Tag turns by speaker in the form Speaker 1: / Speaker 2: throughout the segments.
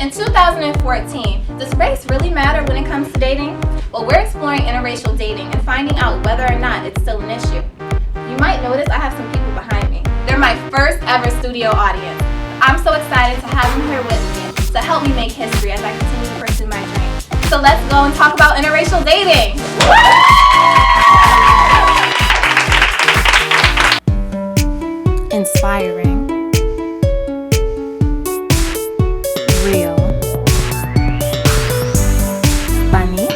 Speaker 1: In 2014, does race really matter when it comes to dating? Well, we're exploring interracial dating and finding out whether or not it's still an issue. You might notice I have some people behind me. They're my first ever studio audience. I'm so excited to have them here with me to help me make history as I continue to pursue my dream. So let's go and talk about interracial dating. Inspiring. Real. Funny.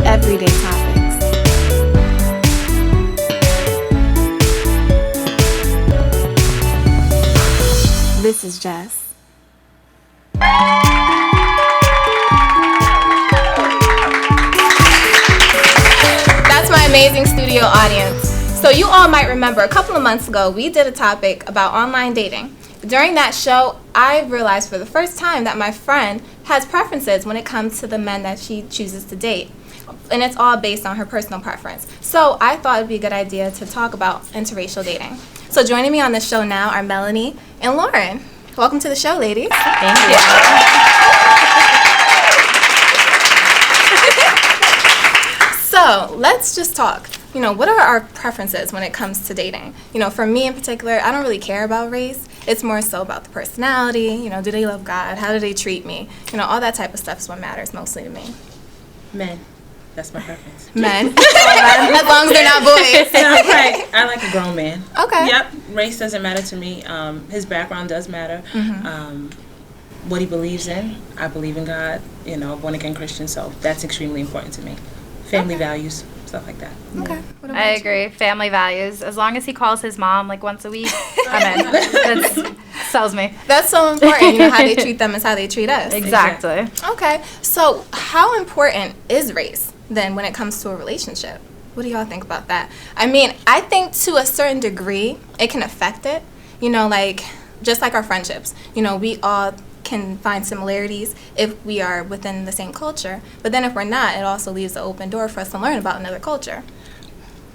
Speaker 1: Everyday topics. This is Jess. Amazing studio audience. So you all might remember a couple of months ago we did a topic about online dating. During that show, I realized for the first time that my friend has preferences when it comes to the men that she chooses to date. And it's all based on her personal preference. So I thought it'd be a good idea to talk about interracial dating. So joining me on the show now are Melanie and Lauren. Welcome to the show, ladies.
Speaker 2: Thank you.
Speaker 1: So let's just talk. What are our preferences when it comes to dating? For me in particular, I don't really care about race. It's more so about the personality. Do they love God? How do they treat me? All that type of stuff is what matters mostly to me.
Speaker 2: Men. That's my preference.
Speaker 1: Men. As long as they're not boys.
Speaker 2: Right. I like a grown man.
Speaker 1: Okay.
Speaker 2: Yep. Race doesn't matter to me. His background does matter.
Speaker 1: Mm-hmm.
Speaker 2: What he believes in. I believe in God. Born again Christian. So that's extremely important to me. Family values, stuff like that.
Speaker 1: Okay.
Speaker 3: I agree. Family values. As long as he calls his mom like once a week, I'm in. That sells me.
Speaker 1: That's so important. How they treat them is how they treat us.
Speaker 3: Exactly.
Speaker 1: Okay. So how important is race then when it comes to a relationship? What do y'all think about that? I think to a certain degree it can affect it. Just like our friendships. We all can find similarities if we are within the same culture, but then if we're not, it also leaves an open door for us to learn about another culture.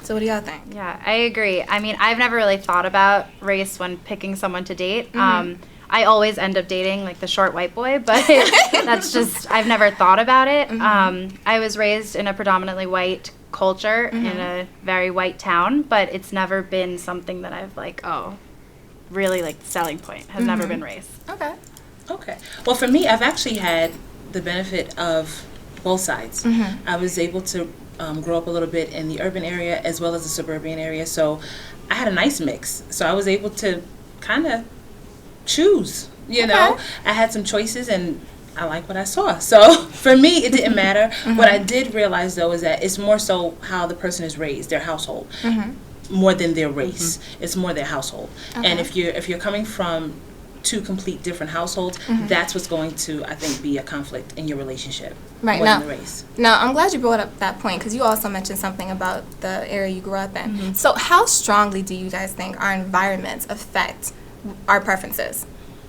Speaker 1: So what do y'all think?
Speaker 3: Yeah, I agree. I've never really thought about race when picking someone to date.
Speaker 1: Mm-hmm.
Speaker 3: I always end up dating like the short white boy, but that's just, I've never thought about it.
Speaker 1: Mm-hmm.
Speaker 3: I was raised in a predominantly white culture in a very white town, but it's never been something that I've really selling point has never been race.
Speaker 1: Okay.
Speaker 2: Well, for me, I've actually had the benefit of both sides.
Speaker 1: Mm-hmm.
Speaker 2: I was able to grow up a little bit in the urban area as well as the suburban area, so I had a nice mix. So I was able to kind of choose, I had some choices and I like what I saw. So for me, it didn't matter.
Speaker 1: Mm-hmm.
Speaker 2: What I did realize, though, is that it's more so how the person is raised, their household, more than their race. It's more their household.
Speaker 1: Okay.
Speaker 2: And if you're coming from two complete different households, that's what's going to, I think, be a conflict in your relationship.
Speaker 1: Right.
Speaker 2: More than the race.
Speaker 1: Now, I'm glad you brought up that point because you also mentioned something about the area you grew up in. So how strongly do you guys think our environments affect our preferences?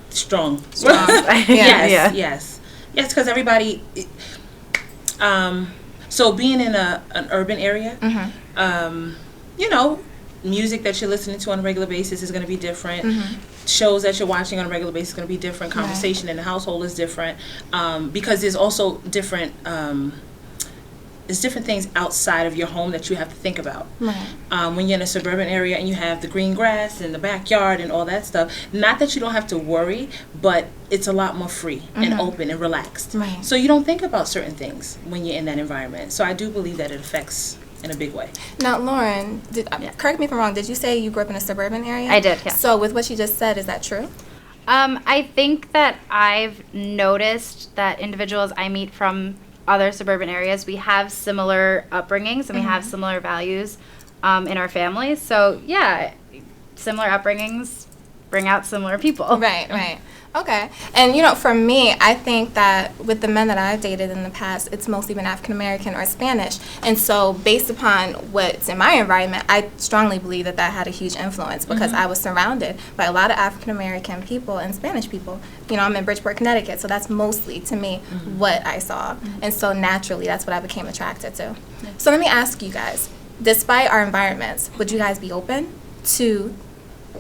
Speaker 2: Strong.
Speaker 1: Yeah.
Speaker 2: Yes, because everybody, so being in an urban area, music that you're listening to on a regular basis is going to be different. Shows that you're watching on a regular basis is going to be different. Conversation in the household is different because there's also different there's different things outside of your home that you have to think about. When you're in a suburban area and you have the green grass and the backyard and all that stuff, not that you don't have to worry, but it's a lot more free and open and relaxed. So you don't think about certain things when you're in that environment. So I do believe that it affects in a big way.
Speaker 1: Now, Lauren, correct me if I'm wrong, did you say you grew up in a suburban area?
Speaker 3: I did, yeah.
Speaker 1: So with what you just said, is that true?
Speaker 3: I think that I've noticed that individuals I meet from other suburban areas, we have similar upbringings and we have similar values in our families. So, yeah, similar upbringings bring out similar people.
Speaker 1: Right. Okay. And, for me, I think that with the men that I've dated in the past, it's mostly been African American or Spanish. And so based upon what's in my environment, I strongly believe that had a huge influence because I was surrounded by a lot of African American people and Spanish people. I'm in Bridgeport, Connecticut, so that's mostly, to me, what I saw. And so naturally, that's what I became attracted to. So let me ask you guys, despite our environments, would you guys be open to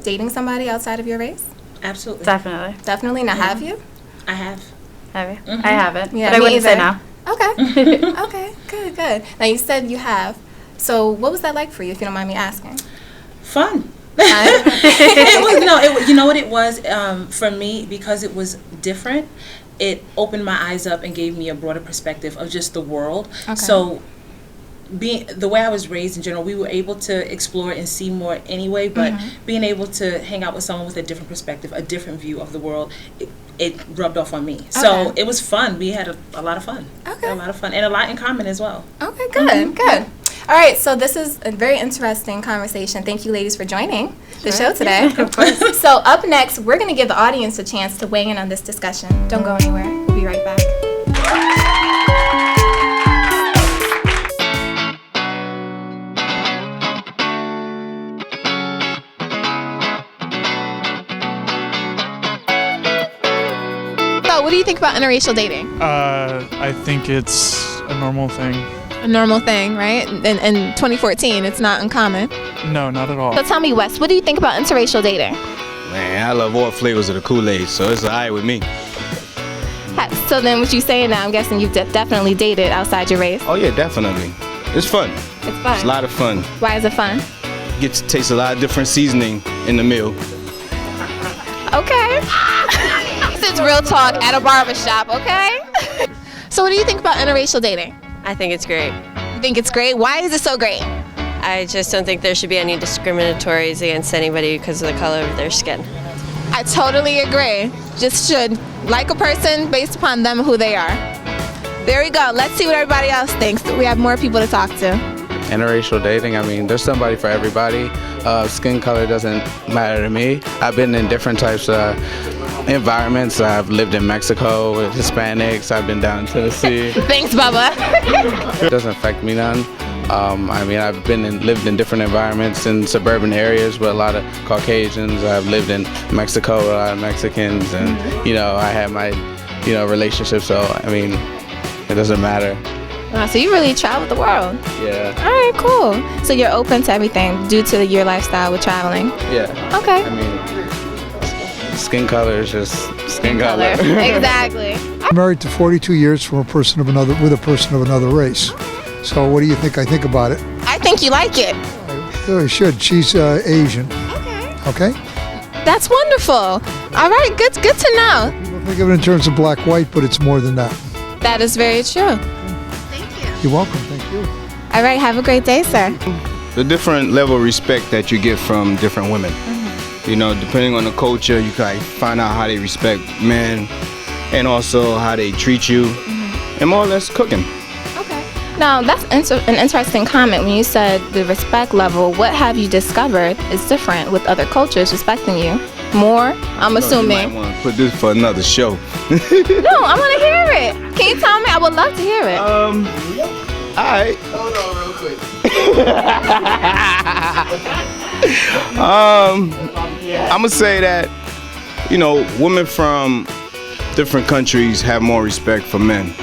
Speaker 1: dating somebody outside of your race?
Speaker 2: Absolutely.
Speaker 3: Definitely.
Speaker 1: Now, have you?
Speaker 2: I have.
Speaker 3: Have you? I haven't.
Speaker 1: Yeah,
Speaker 3: but I
Speaker 1: me
Speaker 3: wouldn't say
Speaker 1: either.
Speaker 3: no.
Speaker 1: Okay. Okay. Good. Now, you said you have. So what was that like for you, if you don't mind me asking?
Speaker 2: Fun. It was, you know what it was for me, because it was different. It opened my eyes up and gave me a broader perspective of just the world. Okay. So the way I was raised in general, we were able to explore and see more anyway, but being able to hang out with someone with a different perspective, a different view of the world, it rubbed off on me. Okay. So it was fun. We had a lot of fun. Okay. A lot of fun and a lot in common as well.
Speaker 1: Okay, good, good. All right, so this is a very interesting conversation. Thank you, ladies, for joining the show today.
Speaker 3: Yeah, of course.
Speaker 1: So up next, we're going to give the audience a chance to weigh in on this discussion. Don't go anywhere. We'll be right back. What do you think about interracial dating?
Speaker 4: I think it's a normal thing.
Speaker 1: A normal thing, right? In 2014, it's not uncommon.
Speaker 4: No, not at all.
Speaker 1: So tell me, Wes, what do you think about interracial dating?
Speaker 5: Man, I love all flavors of the Kool-Aid, so it's all right with me.
Speaker 1: So then what you saying now, I'm guessing you've definitely dated outside your race?
Speaker 5: Oh yeah, definitely. It's fun.
Speaker 1: It's fun.
Speaker 5: It's a lot of fun.
Speaker 1: Why is it fun?
Speaker 5: Get to taste a lot of different seasoning in the meal.
Speaker 1: Okay. This is real talk at a barbershop, okay? So what do you think about interracial dating?
Speaker 6: I think it's great.
Speaker 1: You think it's great? Why is it so great?
Speaker 6: I just don't think there should be any discriminatories against anybody because of the color of their skin.
Speaker 1: I totally agree. Just should like a person based upon them who they are. There we go. Let's see what everybody else thinks. We have more people to talk to.
Speaker 7: Interracial dating, I mean, there's somebody for everybody. Skin color doesn't matter to me. I've been in different types of environments. I've lived in Mexico with Hispanics. I've been down in Tennessee.
Speaker 1: Thanks, Bubba.
Speaker 7: It doesn't affect me none. I mean, I've lived in different environments in suburban areas with a lot of Caucasians. I've lived in Mexico with a lot of Mexicans, and I had my relationships. So I mean, it doesn't matter.
Speaker 1: Wow, so you really traveled the world.
Speaker 7: Yeah.
Speaker 1: All right, cool. So you're open to everything due to your lifestyle with traveling.
Speaker 7: Yeah.
Speaker 1: Okay.
Speaker 7: I mean, skin color is just skin color.
Speaker 1: Exactly.
Speaker 8: I'm married to 42 years with a person of another race. So what do you think I think about it?
Speaker 1: I think you like it.
Speaker 8: I really should. She's Asian. Okay?
Speaker 1: That's wonderful. All right, good to know.
Speaker 8: People think of it in terms of black-white, but it's more than that.
Speaker 1: That is very true.
Speaker 8: You're welcome. Thank you.
Speaker 1: All right, have a great day, sir.
Speaker 5: The different level of respect that you get from different women. Depending on the culture, you can find out how they respect men and also how they treat you and more or less cooking.
Speaker 1: Okay. Now, that's an interesting comment when you said the respect level. What have you discovered is different with other cultures respecting you more? I'm assuming.
Speaker 5: You might want to put this for another show.
Speaker 1: No, I want to hear it. Can you tell me? I would love to hear it.
Speaker 5: All right.
Speaker 7: Hold on real quick.
Speaker 5: I'm gonna say that women from different countries have more respect for men,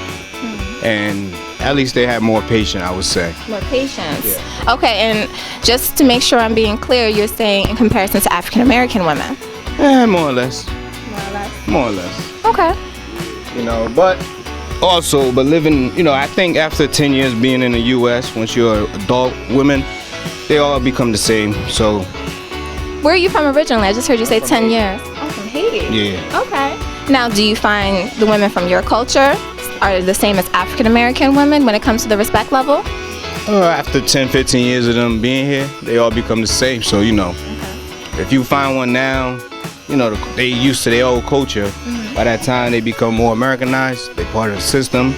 Speaker 5: and at least they have more patience, I would say.
Speaker 1: More patience. Yeah. Okay, and just to make sure I'm being clear, you're saying in comparison to African American women?
Speaker 5: More or less. More or less.
Speaker 1: Okay.
Speaker 5: But living, I think after 10 years being in the U.S., once you're adult women, they all become the same. So.
Speaker 1: Where are you from originally? I just heard you say 10 years. Oh, from Haiti.
Speaker 5: Yeah.
Speaker 1: Okay. Now, do you find the women from your culture are the same as African American women when it comes to the respect level?
Speaker 5: After 10, 15 years of them being here, they all become the same. So, if you find one now, they used to their old culture. By that time, they become more Americanized. They're part of the system.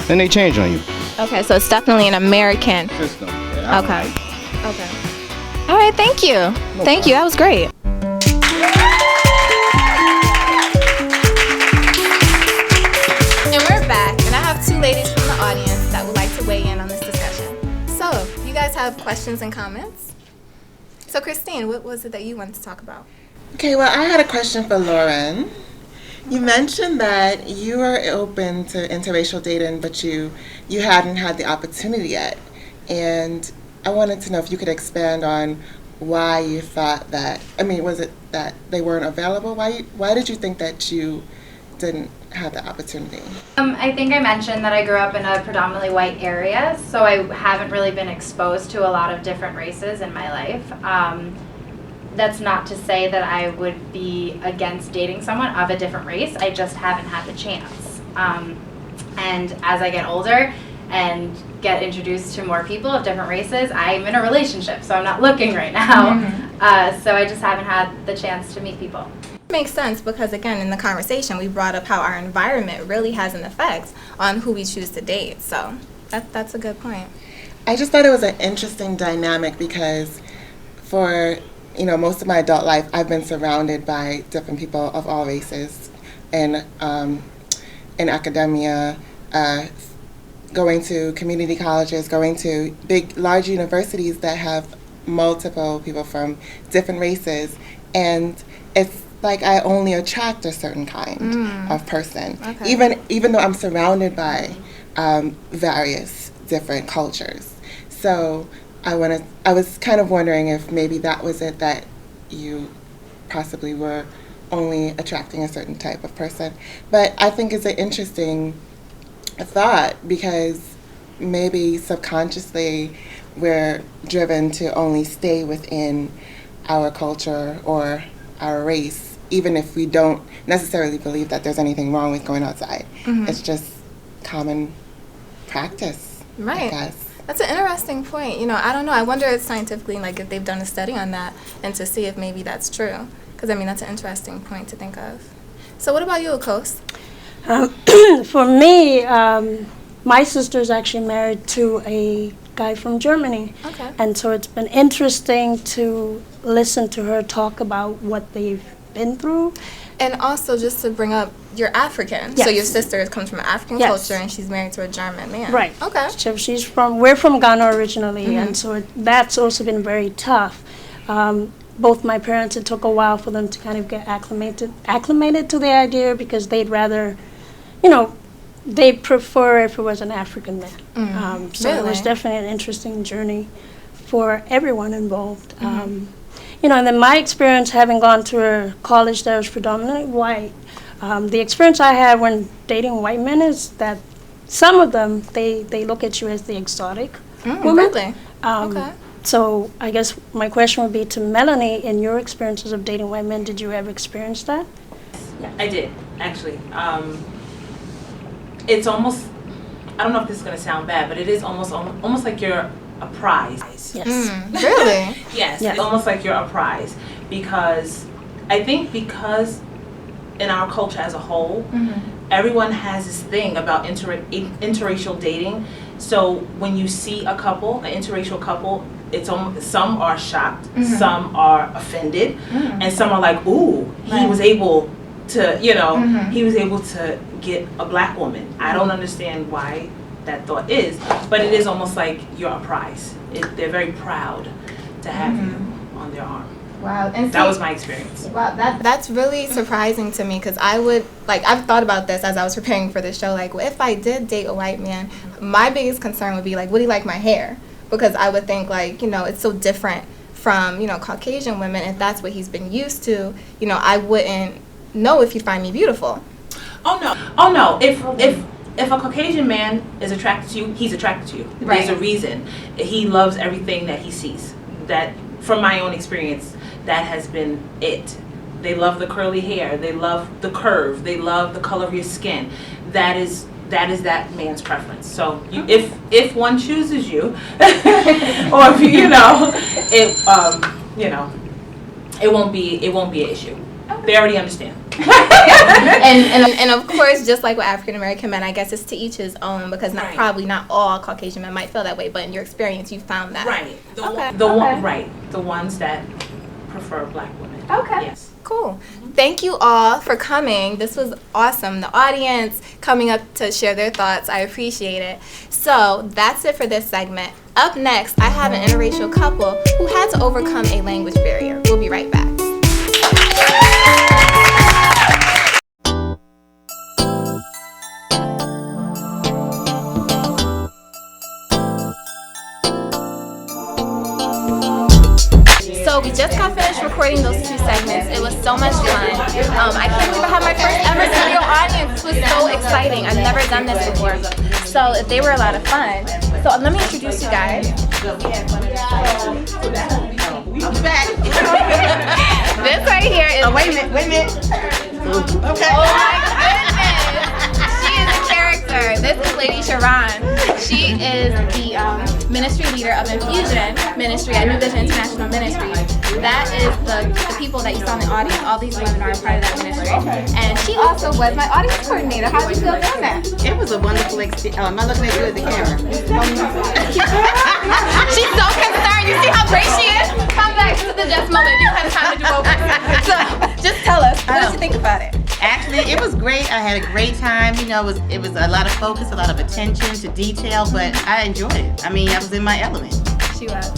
Speaker 5: Then they change on you.
Speaker 1: Okay, so it's definitely an American
Speaker 5: system.
Speaker 1: Yeah, okay. All right, thank you. Thank you. That was great. questions and comments? So, Christine, what was it that you wanted to talk about?
Speaker 9: Okay, well, I had a question for Lauren. You mentioned that you were open to interracial dating, but you hadn't had the opportunity yet. And I wanted to know if you could expand on why you thought that. I mean, was it that they weren't available? Why did you think that you didn't have the opportunity?
Speaker 3: I think I mentioned that I grew up in a predominantly white area, so I haven't really been exposed to a lot of different races in my life. That's not to say that I would be against dating someone of a different race. I just haven't had the chance. And as I get older and get introduced to more people of different races, I'm in a relationship, so I'm not looking right now. So I just haven't had the chance to meet people.
Speaker 1: Makes sense because, again, in the conversation, we brought up how our environment really has an effect on who we choose to date. So that's a good point.
Speaker 9: I just thought it was an interesting dynamic because for most of my adult life, I've been surrounded by different people of all races, and in academia, going to community colleges, going to large universities that have multiple people from different races, and it's like I only attract a certain kind of person, even though I'm surrounded by various different cultures. So I was kind of wondering if maybe that was it, that you possibly were only attracting a certain type of person. But I think it's an interesting thought because maybe subconsciously we're driven to only stay within our culture or our race, even if we don't necessarily believe that there's anything wrong with going outside. It's just common practice,
Speaker 1: right?
Speaker 9: I guess.
Speaker 1: That's an interesting point. I don't know. I wonder scientifically, if they've done a study on that and to see if maybe that's true. Because, that's an interesting point to think of. So what about you, Akos?
Speaker 10: For me, my sister's actually married to a guy from Germany.
Speaker 1: Okay.
Speaker 10: And so it's been interesting to listen to her talk about what they've been through.
Speaker 1: And also, just to bring up, you're African.
Speaker 10: Yes.
Speaker 1: So your sister comes from an African culture, and she's married to a German man.
Speaker 10: Right.
Speaker 1: Okay.
Speaker 10: So we're from Ghana originally, and so that's also been very tough. Both my parents, it took a while for them to kind of get acclimated to the idea because they'd rather, they prefer if it was an African man. So it was definitely an interesting journey for everyone involved. And then my experience, having gone to a college that was predominantly white, the experience I had when dating white men is that some of them, they look at you as the exotic woman.
Speaker 1: Really? Okay.
Speaker 10: So I guess my question would be to Melanie, in your experiences of dating white men, did you ever experience that?
Speaker 2: Yeah, I did, actually. It's almost, I don't know if this is going to sound bad, but it is almost like you're a prize.
Speaker 10: Yes.
Speaker 1: Really?
Speaker 2: Yes,
Speaker 10: Yes.
Speaker 2: it's almost like you're a prize because I think in our culture as a whole, everyone has this thing about interracial dating. So when you see a couple, an interracial couple, some are shocked, some are offended, and some are like, ooh, he was able to, he was able to get a black woman. I don't understand why that thought is, but it is almost like you're a prize. They're very proud to have you on their arm.
Speaker 1: Wow. And
Speaker 2: that was my experience.
Speaker 1: Wow, that's really surprising to me because I've thought about this as I was preparing for the show. If I did date a white man, my biggest concern would be would he like my hair? Because I would think it's so different from Caucasian women. If that's what he's been used to, I wouldn't know if he'd find me beautiful.
Speaker 2: Oh no. If a Caucasian man is attracted to you, he's attracted to you.
Speaker 1: Right.
Speaker 2: There's a reason. He loves everything that he sees. That, from my own experience, that has been it. They love the curly hair. They love the curve. They love the color of your skin. That is that man's preference. So if one chooses you, or if it won't be an issue. They already understand.
Speaker 1: and of course, just like with African American men, I guess it's to each his own because probably not all Caucasian men might feel that way, but in your experience, you found that.
Speaker 2: Right. The ones that prefer black women.
Speaker 1: Okay.
Speaker 2: Yes.
Speaker 1: Cool. Thank you all for coming. This was awesome. The audience coming up to share their thoughts. I appreciate it. So that's it for this segment. Up next, I have an interracial couple who had to overcome a language barrier. We'll be right back. So we just got finished recording those 2 segments. It was so much fun. I can't believe I had my first ever studio audience. It was so exciting. I've never done this before. So they were a lot of fun. So let me introduce you guys. This right here is...
Speaker 11: Oh, wait a minute. Okay.
Speaker 1: Oh my goodness. She is a character. This is Lady Sharon. She is the ministry leader of Infusion Ministry at New Vision International Ministry. That is the people that you saw in the audience. All these women are a part of that ministry. And she also was my audience coordinator. How did you feel doing that?
Speaker 11: It was a wonderful experience. Am I looking at you at the camera?
Speaker 1: She's so concerned. You see how great she is? Come back to the Jess moment. You had time to do over. So just tell us, what did you think about it?
Speaker 11: Actually, it was great. I had a great time. You know, it was a lot of focus, a lot of attention to detail, but I enjoyed it. I mean, I was in my element.
Speaker 1: She was.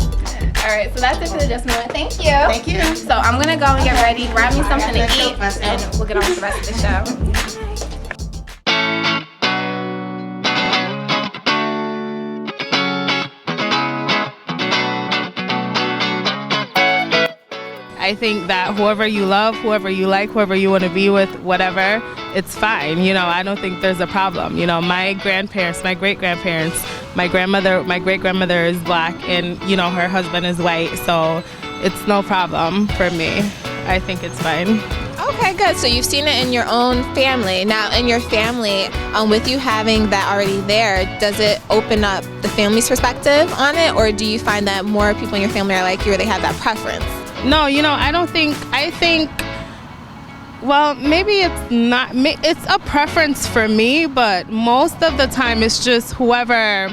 Speaker 1: All right, so that's it for the Just Moment. Thank you.
Speaker 11: Thank you.
Speaker 1: So I'm going to go and get ready, grab me something to eat, and we'll get on with the rest of the show.
Speaker 12: I think that whoever you love, whoever you like, whoever you want to be with, whatever, it's fine. You know, I don't think there's a problem. You know, my grandparents, my great-grandparents, my great-grandmother is black, and, you know, her husband is white, so it's no problem for me. I think it's fine.
Speaker 1: Okay, good. So you've seen it in your own family. Now, in your family, with you having that already there, does it open up the family's perspective on it, or do you find that more people in your family are like you, or they have that preference?
Speaker 12: No, you know, I think, well, maybe it's a preference for me, but most of the time it's just whoever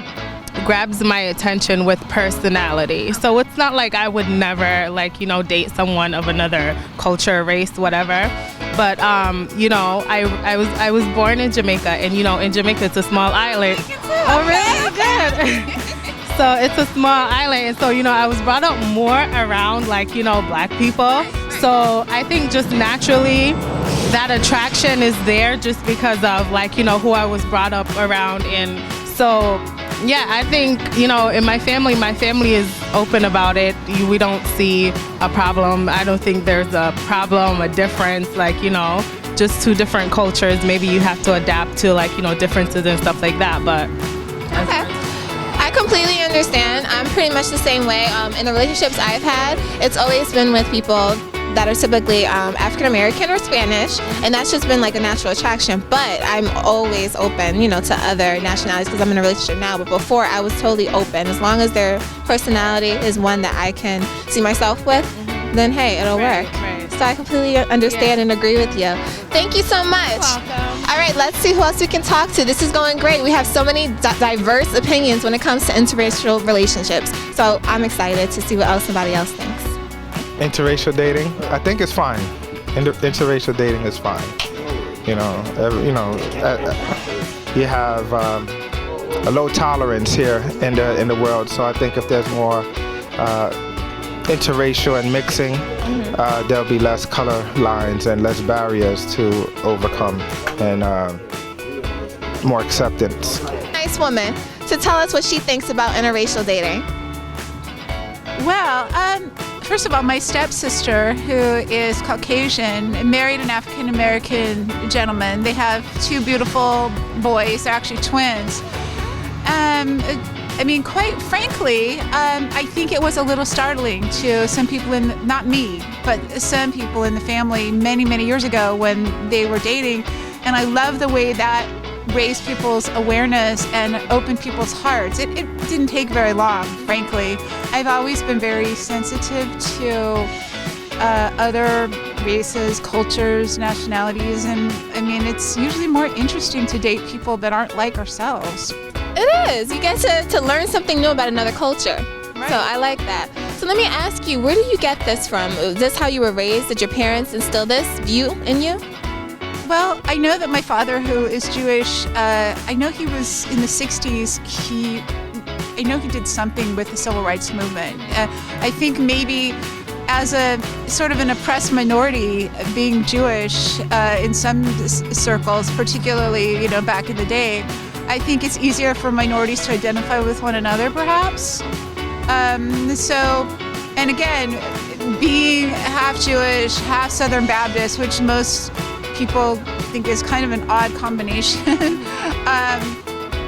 Speaker 12: grabs my attention with personality. So it's not like I would never, like, you know, date someone of another culture, race, whatever. But, you know, I was born in Jamaica, and, you know, in Jamaica it's a small island. Oh, really? Good. So it's a small island, and so, you know, I was brought up more around, like, you know, black people. So I think just naturally that attraction is there just because of, like, you know, who I was brought up around. And so, yeah, I think, you know, in my family is open about it. We don't see a problem. I don't think there's a problem, a difference, like, you know, just 2 different cultures. Maybe you have to adapt to, like, you know, differences and stuff like that, but...
Speaker 1: Okay. I completely understand. I'm pretty much the same way. In the relationships I've had, it's always been with people that are typically African American or Spanish, and that's just been like a natural attraction. But I'm always open, you know, to other nationalities because I'm in a relationship now. But before, I was totally open. As long as their personality is one that I can see myself with, then hey, it'll work. Right. So I completely understand and agree with you. Thank you so much.
Speaker 12: You're welcome.
Speaker 1: All right, let's see who else we can talk to. This is going great. We have so many diverse opinions when it comes to interracial relationships. So I'm excited to see what else somebody else thinks.
Speaker 13: Interracial dating, I think it's fine. Interracial dating is fine. You have a low tolerance here in the world. So I think if there's more interracial and mixing, there'll be less color lines and less barriers to overcome, and more acceptance.
Speaker 1: Nice woman to tell us what she thinks about interracial dating.
Speaker 14: Well, first of all, my stepsister, who is Caucasian, married an African American gentleman. They have 2 beautiful boys. They're actually twins. I mean, quite frankly, I think it was a little startling to some people not me, but some people in the family many, many years ago when they were dating. And I love the way that raised people's awareness and opened people's hearts. It didn't take very long, frankly. I've always been very sensitive to other races, cultures, nationalities, and I mean, it's usually more interesting to date people that aren't like ourselves.
Speaker 1: It is. You get to learn something new about another culture. Right. So I like that. So let me ask you, where do you get this from? Is this how you were raised? Did your parents instill this view in you?
Speaker 14: Well, I know that my father, who is Jewish, I know he was in the 60s. I know he did something with the civil rights movement. I think maybe as a sort of an oppressed minority, being Jewish in some circles, particularly, back in the day, I think it's easier for minorities to identify with one another, perhaps. And again, being half Jewish, half Southern Baptist, which most people think is kind of an odd combination,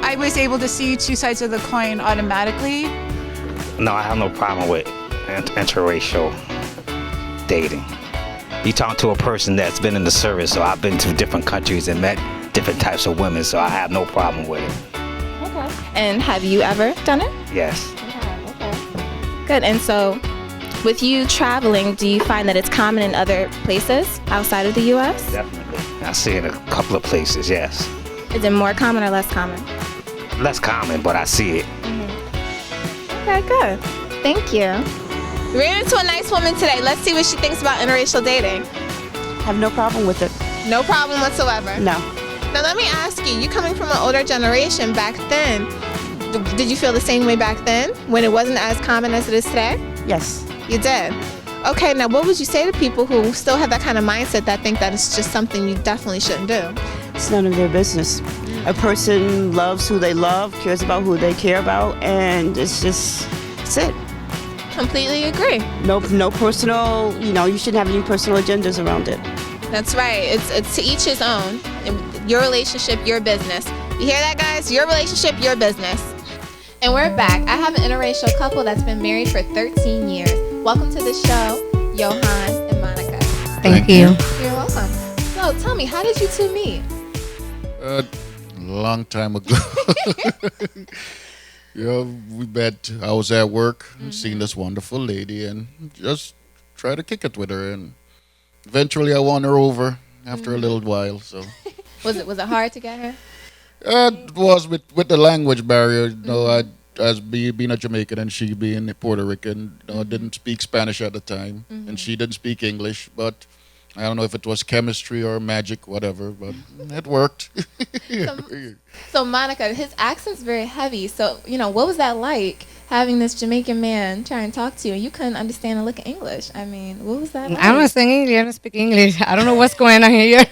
Speaker 14: I was able to see two sides of the coin automatically.
Speaker 15: No, I have no problem with interracial dating. You talk to a person that's been in the service, so I've been to different countries and met different types of women, so I have no problem with it.
Speaker 1: Okay. And have you ever done it?
Speaker 15: Yes.
Speaker 1: Okay. Good. And so, with you traveling, do you find that it's common in other places outside of the U.S.?
Speaker 15: Definitely. I see it in a couple of places, yes.
Speaker 1: Is it more common or less common?
Speaker 15: Less common, but I see it.
Speaker 1: Okay, good. Thank you. We ran into a nice woman today. Let's see what she thinks about interracial dating.
Speaker 16: Have no problem with it.
Speaker 1: No problem whatsoever?
Speaker 16: No.
Speaker 1: Now let me ask you, you coming from an older generation back then, did you feel the same way back then when it wasn't as common as it is today?
Speaker 16: Yes.
Speaker 1: You did? Okay, now what would you say to people who still have that kind of mindset that think that it's just something you definitely shouldn't do?
Speaker 16: It's none of their business. A person loves who they love, cares about who they care about, and it's it.
Speaker 1: Completely agree.
Speaker 16: No personal, you shouldn't have any personal agendas around it.
Speaker 1: That's right. It's to each his own. Your relationship, your business. You hear that, guys? Your relationship, your business. And we're back. I have an interracial couple that's been married for 13 years. Welcome to the show, Johan and Monica.
Speaker 17: Thank you.
Speaker 1: You're welcome. So tell me, how did you two meet?
Speaker 17: A long time ago. We met. I was at work, seeing this wonderful lady, and just tried to kick it with her. And eventually, I won her over after a little while. So,
Speaker 1: was it hard to get her?
Speaker 17: It was with the language barrier. As being a Jamaican and she being a Puerto Rican, didn't speak Spanish at the time, and she didn't speak English. But I don't know if it was chemistry or magic, whatever, but it worked.
Speaker 1: So Monica, his accent's very heavy. So, what was that like, having this Jamaican man try and talk to you and you couldn't understand a lick of English? I mean, what was that like?
Speaker 18: I don't understand English. I don't speak English. I don't know what's going on here.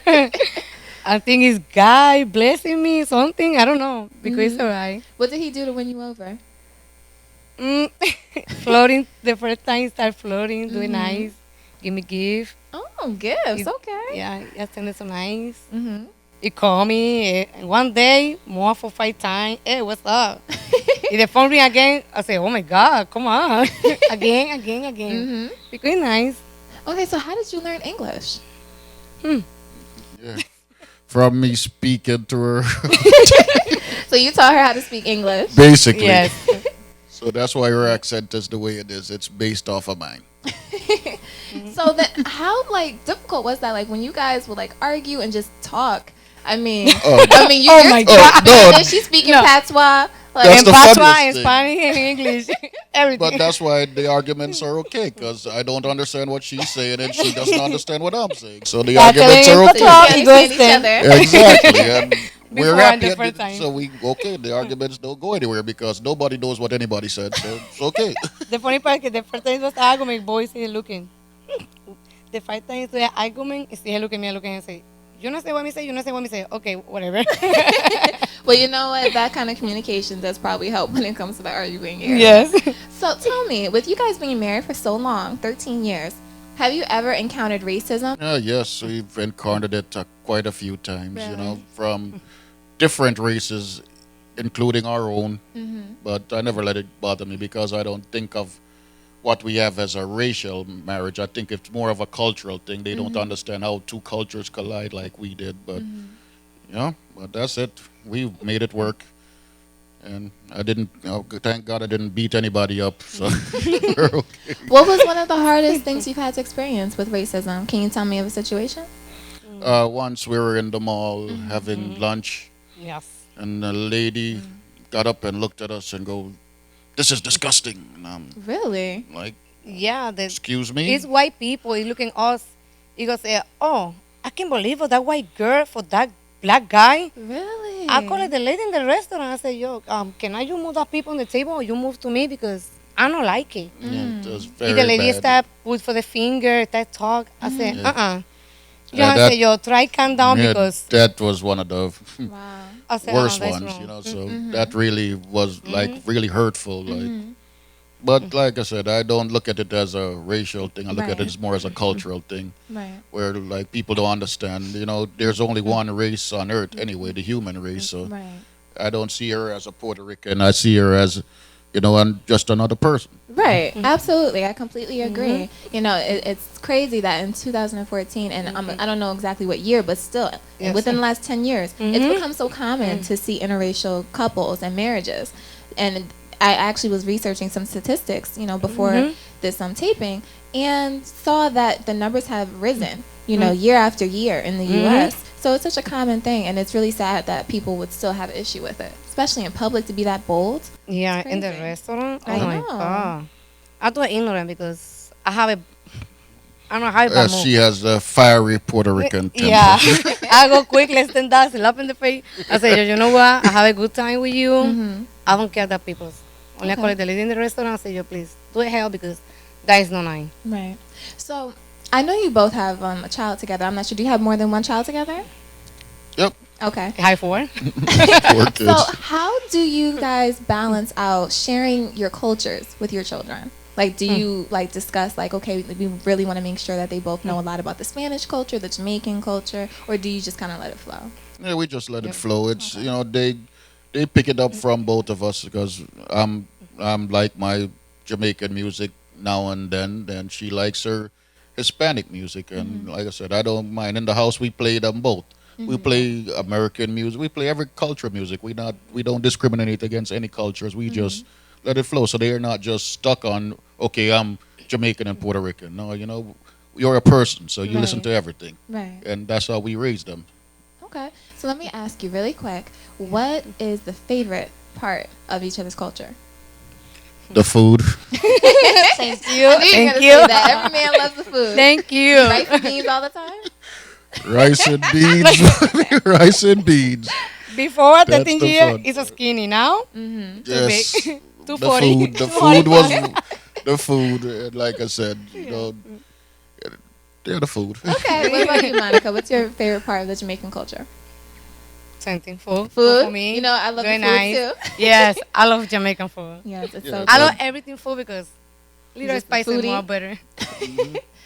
Speaker 18: I think it's God blessing me, something. I don't know, because it's all right.
Speaker 1: What did he do to win you over?
Speaker 18: Floating. The first time, start floating, doing nice. Give me gift.
Speaker 1: Oh, gifts. Okay.
Speaker 18: Yeah, I send it so nice. He called me one day, more for 5 times. Hey, what's up? If the phone ring again, I say, oh my God, come on. again. Because nice.
Speaker 1: Okay, so how did you learn English?
Speaker 17: Yeah. From me speaking to her.
Speaker 1: So you taught her how to speak English?
Speaker 17: Basically.
Speaker 1: Yes.
Speaker 17: So that's why her accent is the way it is. It's based off of mine.
Speaker 1: So then, how difficult was that? When you guys would argue and just talk. I mean,
Speaker 18: my
Speaker 1: God!
Speaker 17: No.
Speaker 1: She's speaking patois.
Speaker 17: That's the
Speaker 18: patois,
Speaker 17: funniest
Speaker 18: in
Speaker 17: thing.
Speaker 18: Spanish, in English, everything.
Speaker 17: But that's why the arguments are okay, because I don't understand what she's saying and she doesn't understand what I'm saying. So the arguments are okay. Exactly. And we're happy. So the arguments don't go anywhere because nobody knows what anybody said. So it's okay.
Speaker 18: The funny part is the first time it was argument, boys is looking. The 5 times the argument, is he looking at me and say, you know say what me say. Okay, whatever.
Speaker 1: Well, you know what? That kind of communication does probably help when it comes to the arguing area.
Speaker 18: Yes.
Speaker 1: So tell me, with you guys being married for so long, 13 years, have you ever encountered racism?
Speaker 17: Yes, we've encountered it quite a few times, from different races, including our own. But I never let it bother me because I don't think of what we have as a racial marriage. I think it's more of a cultural thing. They don't understand how two cultures collide like we did. But, but that's it. We made it work. And I didn't, thank God I didn't beat anybody up. So we're okay.
Speaker 1: What was one of the hardest things you've had to experience with racism? Can you tell me of a situation?
Speaker 17: Once we were in the mall having lunch.
Speaker 18: Yes.
Speaker 17: And a lady got up and looked at us and go, "This is disgusting."
Speaker 1: Really?
Speaker 18: Yeah.
Speaker 17: Excuse me?
Speaker 18: It's white people. He looking us. He goes, oh, I can't believe it, that white girl for that black guy.
Speaker 1: Really?
Speaker 18: I called the lady in the restaurant. I said, yo, can I you move that people on the table or you move to me because I don't like it.
Speaker 17: Yeah, it was
Speaker 18: And
Speaker 17: very
Speaker 18: the lady
Speaker 17: bad.
Speaker 18: start put for the finger, that talk. I said,
Speaker 17: Yeah.
Speaker 18: You know, I said, yo, try calm down
Speaker 17: yeah,
Speaker 18: because
Speaker 17: that was one of the
Speaker 18: I said,
Speaker 17: worst
Speaker 18: that's
Speaker 17: ones,
Speaker 18: wrong.
Speaker 17: you know. So that really was like really hurtful. Like,
Speaker 18: Mm-hmm.
Speaker 17: but like I said, I don't look at it as a racial thing. I look at it
Speaker 1: Right.
Speaker 17: as more as a cultural thing,
Speaker 1: Right.
Speaker 17: where like people don't understand. You know, there's only one race on Earth anyway, the human race. So
Speaker 1: Right.
Speaker 17: I don't see her as a Puerto Rican. I see her as, you know, just another person.
Speaker 1: Right, absolutely. I completely agree. You know, it's crazy that in 2014, and I don't know exactly what year, but still,
Speaker 18: Yes.
Speaker 1: within the last 10 years, it's become so common to see interracial couples and marriages. And I actually was researching some statistics, you know, before this taping, and saw that the numbers have risen, you know, year after year in the U.S. So it's such a common thing, and it's really sad that people would still have an issue with it, especially in public, to be that bold.
Speaker 18: Yeah, in the
Speaker 1: crazy.
Speaker 18: restaurant. Oh
Speaker 1: I
Speaker 18: my
Speaker 1: know.
Speaker 18: god. I do it ignorant because I have a I don't know how it
Speaker 17: She has a fiery Puerto Rican temper.
Speaker 18: Yeah. I go quick, less than that, slap in the face. I say, yo, you know what? I have a good time with you. I don't care that people's. Only I call it the lady in the restaurant. I say, yo, please do it hell because that is not nice.
Speaker 1: Right. So I know you both have a child together. I'm not sure. Do you have more than one child together?
Speaker 17: Yep.
Speaker 1: Okay.
Speaker 18: High four.
Speaker 17: 4 kids.
Speaker 1: So how do you guys balance out sharing your cultures with your children? Like, do you like discuss like, okay, we really want to make sure that they both know a lot about the Spanish culture, the Jamaican culture, or do you just kind of let it flow?
Speaker 17: Yeah, we just let it flow. It's you know they pick it up from both of us because I'm like my Jamaican music now and then she likes her Hispanic music, and like I said, I don't mind. In the house, we play them both. We play American music. We play every culture music. We don't discriminate against any cultures. We just let it flow. So they are not just stuck on, okay, I'm Jamaican and Puerto Rican. No, you know, you're a person, so you listen to everything.
Speaker 1: Right.
Speaker 17: And that's how we raise them.
Speaker 1: Okay. So let me ask you really quick, what is the favorite part of each other's culture?
Speaker 17: The food.
Speaker 1: Thank you. I knew you were
Speaker 18: Thank
Speaker 1: gonna
Speaker 18: you.
Speaker 1: say that. Every man loves the food.
Speaker 18: Thank you.
Speaker 1: Rice and beans all the time?
Speaker 17: Rice and beans. Rice and beans.
Speaker 18: Before the
Speaker 17: That's
Speaker 18: thing
Speaker 17: the
Speaker 18: here
Speaker 17: fun.
Speaker 18: is a skinny now.
Speaker 17: Yes.
Speaker 18: Too big.
Speaker 17: The
Speaker 18: 240.
Speaker 17: food. The food was the food. And like I said, you know, they're the food.
Speaker 1: Okay. What about you, Monica? What's your favorite part of the Jamaican culture?
Speaker 18: Same thing. Food.
Speaker 1: Food?
Speaker 18: For me.
Speaker 1: You know, I love
Speaker 18: Very
Speaker 1: the food
Speaker 18: nice.
Speaker 1: too.
Speaker 18: Yes, I love Jamaican food.
Speaker 1: Yes, it's
Speaker 17: Yeah,
Speaker 1: so
Speaker 18: I
Speaker 1: good.
Speaker 18: love everything food because little
Speaker 1: just a
Speaker 18: spice is
Speaker 1: foodie?
Speaker 18: more better.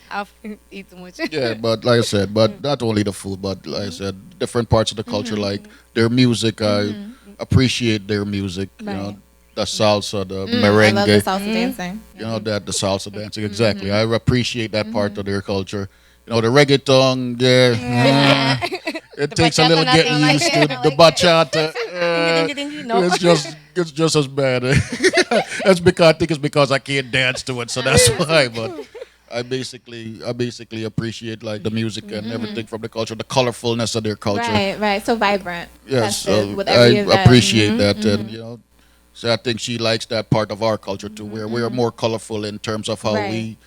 Speaker 18: I eat too much.
Speaker 17: Yeah, but like I said, but not only the food, but like I said, different parts of the culture, like their music. I appreciate their music. You know,
Speaker 1: Right.
Speaker 17: the salsa, the
Speaker 1: I love the
Speaker 17: merengue.
Speaker 1: salsa dancing.
Speaker 17: You know that the salsa dancing. Exactly. I appreciate that part of their culture. You know the reggaeton. Yeah. It takes a little
Speaker 18: bachata,
Speaker 17: getting
Speaker 18: nothing
Speaker 17: used
Speaker 18: like
Speaker 17: to.
Speaker 18: it.
Speaker 17: The bachata.
Speaker 18: No.
Speaker 17: It's just as bad. That's because I think it's because I can't dance to it, so that's why. But I basically appreciate like the music and everything from the culture, the colorfulness of their culture.
Speaker 1: Right, right. So vibrant.
Speaker 17: Yes,
Speaker 1: festive with
Speaker 17: I
Speaker 1: every event.
Speaker 17: appreciate that, and you know, so I think she likes that part of our culture too, where we're more colorful in terms of how
Speaker 1: Right.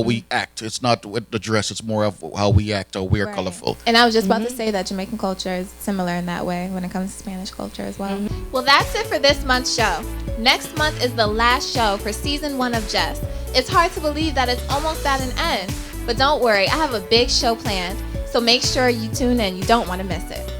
Speaker 17: we act. It's not with the dress; it's more of how we act. How we're
Speaker 1: Right.
Speaker 17: colorful.
Speaker 1: And I was just about to say that Jamaican culture is similar in that way when it comes to Spanish culture as well. Well, that's it for this month's show. Next month is the last show for season 1 of Jess. It's hard to believe that it's almost at an end, but don't worry, I have a big show planned, so make sure you tune in. You don't want to miss it.